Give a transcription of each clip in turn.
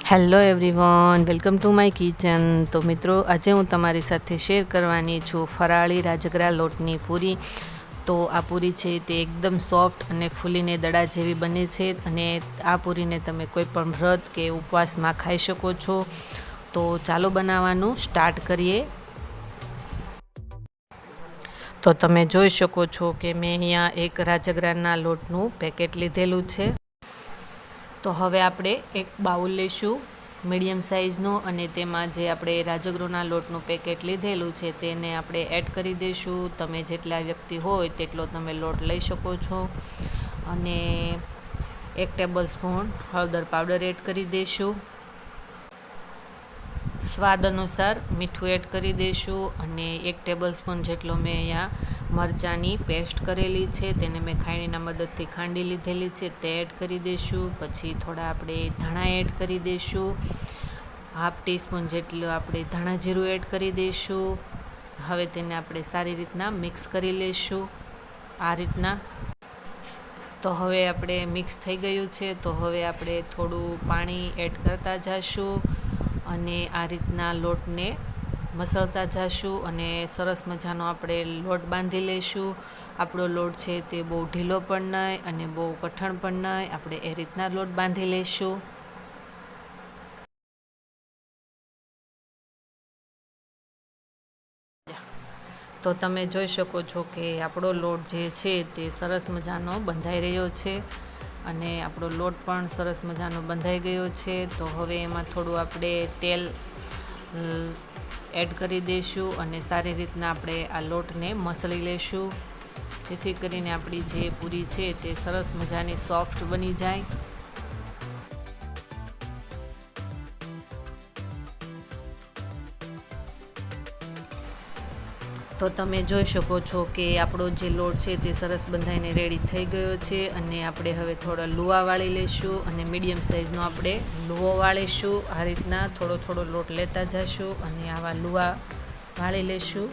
Hello everyone, welcome to my kitchen. તો મિત્રો, આજે હું તમારી સાથે શેર કરવાની છું ફરાળી રાજગરા લોટની પૂરી। તો આ પૂરી છે તે એકદમ સોફ્ટ અને ફૂલીને દડા જેવી બને છે અને આ પૂરીને તમે કોઈ પણ વ્રત કે ઉપવાસમાં ખાઈ શકો છો। તો ચાલો બનાવવાનું સ્ટાર્ટ કરીએ। તો તમે જોઈ શકો છો કે મેં અહીંયા એક રાજગરાના લોટનું પેકેટ લીધેલું છે। તો હવે આપણે એક બાઉલ લઈશું મીડિયમ સાઇઝનું અને તેમાં જે આપણે રાજગરાના લોટનું પેકેટ લીધેલું છે તેને આપણે એડ કરી દઈશું। તમે જેટલા વ્યક્તિ હોય તેટલો તમે લોટ લઈ શકો છો। અને 1 ટેબલ સ્પૂન હળદર પાવડર એડ કરી દઈશું। સ્વાદ અનુસાર મીઠું એડ કરી દઈશું અને 1 ટેબલ સ્પૂન જેટલો મેં અહીંયા મરચાંની પેસ્ટ કરેલી છે તેને મેં ખાયણીના મદદથી ખાંડી લીધેલી છે તે એડ કરી દઈશું। પછી થોડા આપણે ધાણા એડ કરી દઈશું। 1/2 ટીસ્પૂન જેટલું આપણે ધાણા જીરું એડ કરી દઈશું। હવે તેને આપણે સારી રીતના મિક્સ કરી લઈશું આ રીતના। તો હવે આપણે મિક્સ થઈ ગયું છે તો હવે આપણે થોડું પાણી એડ કરતા જઈશું અને આ રીતના લોટને મસળતા જઈશું અને સરસ મજાનો આપણે લોટ બાંધી લઈશું। આપણો લોટ છે તે બહુ ઢીલો પણ નહીં અને બહુ કઠણ પણ નહીં, આપણે એ રીતના લોટ બાંધી લઈશું। તો તમે જોઈ શકો છો કે આપણો લોટ જે છે તે સરસ મજાનો બંધાઈ રહ્યો છે અને આપણો લોટ પણ સરસ મજાનો બંધાઈ ગયો છે। તો હવે એમાં થોડું આપણે તેલ એડ કરી દઈશું અને સારી રીતના આપણે આ લોટને મસળી લઈશું જેથી કરીને આપણી જે પૂરી છે તે સરસ મજાની સોફ્ટ બની જાય। તો તમે જોઈ શકો છો કે આપણો જે લોટ છે તે સરસ બંધાઈને રેડી થઈ ગયો છે અને આપણે હવે થોડા લુવા વાળી લઈશું અને મીડિયમ સાઇઝનો આપણે લુવો વાળીશું। આ રીતના થોડો થોડો લોટ લેતા જઈશું અને આવા લુવા વાળી લઈશું।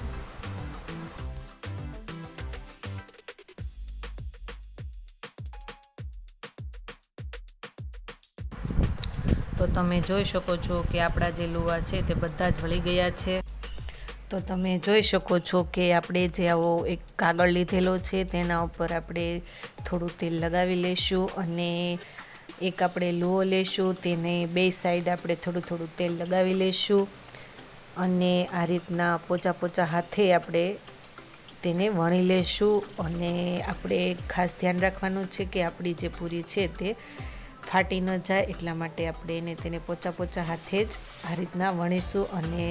તો તમે જોઈ શકો છો કે આપણા જે લુવા છે તે બધા જ વળી ગયા છે। તો તમે જોઈ શકો છો કે આપણે જે આવો એક કાગળ લીધેલો છે તેના ઉપર આપણે થોડું તેલ લગાવી લઈશું અને એક આપણે લુવો લઈશું તેને બે સાઈડ આપણે થોડું થોડું તેલ લગાવી લઈશું અને આ રીતના પોચા પોચા હાથે આપણે તેને વણી લઈશું। અને આપણે ખાસ ધ્યાન રાખવાનું છે કે આપણી જે પૂરી છે તે ફાટી ન જાય એટલા માટે આપણે તેને પોચા પોચા હાથે જ આ રીતના વણીશું અને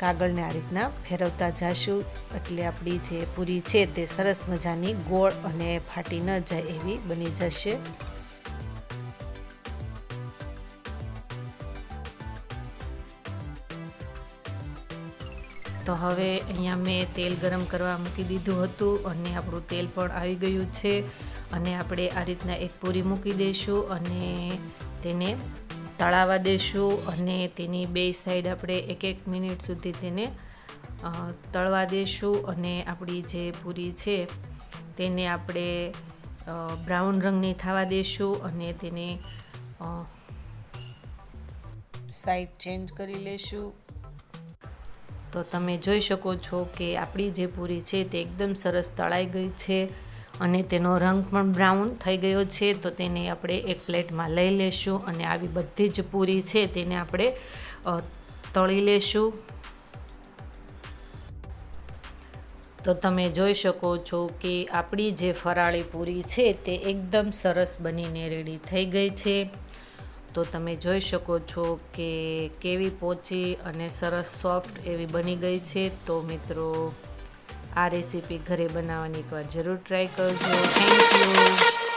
કાગળને આ રીતના ફેરવતા જઈશું એટલે આપણી જે પૂરી છે તે સરસ મજાની ગોળ અને ફાટી ન જાય એવી બની જશે। તો હવે અહીંયા મેં તેલ ગરમ કરવા મૂકી દીધું હતું અને આપણું તેલ પણ આવી ગયું છે અને આપણે આ રીતના એક પૂરી મૂકી દઈશું અને તેને તળાવા દઈશું અને તેની બે સાઈડ આપણે 1 મિનિટ સુધી તેને તળવા દઈશું અને આપણી જે પૂરી છે તેને આપણે બ્રાઉન રંગની થવા દઈશું અને તેને સાઈડ ચેન્જ કરી લઈશું। તો તમે જોઈ શકો છો કે આપણી જે પૂરી છે તે એકદમ સરસ તળાઈ ગઈ છે અને તેનો રંગ પણ બ્રાઉન થઈ ગયો છે। તો તેને આપણે એક પ્લેટમાં લઈ લેશું અને આવી બધી જ પૂરી છે તેને આપણે તળી લેશું। તો તમે જોઈ શકો છો કે આપણી જે ફરાળી પૂરી છે તે એકદમ સરસ બનીને રેડી થઈ ગઈ છે। તો તમે જોઈ શકો છો કે કેવી પોચી અને સરસ સોફ્ટ એવી બની ગઈ છે। તો મિત્રો, આ રેસીપી ઘરે બનાવવાની એકવાર જરૂર ટ્રાય કરજો। Thank you.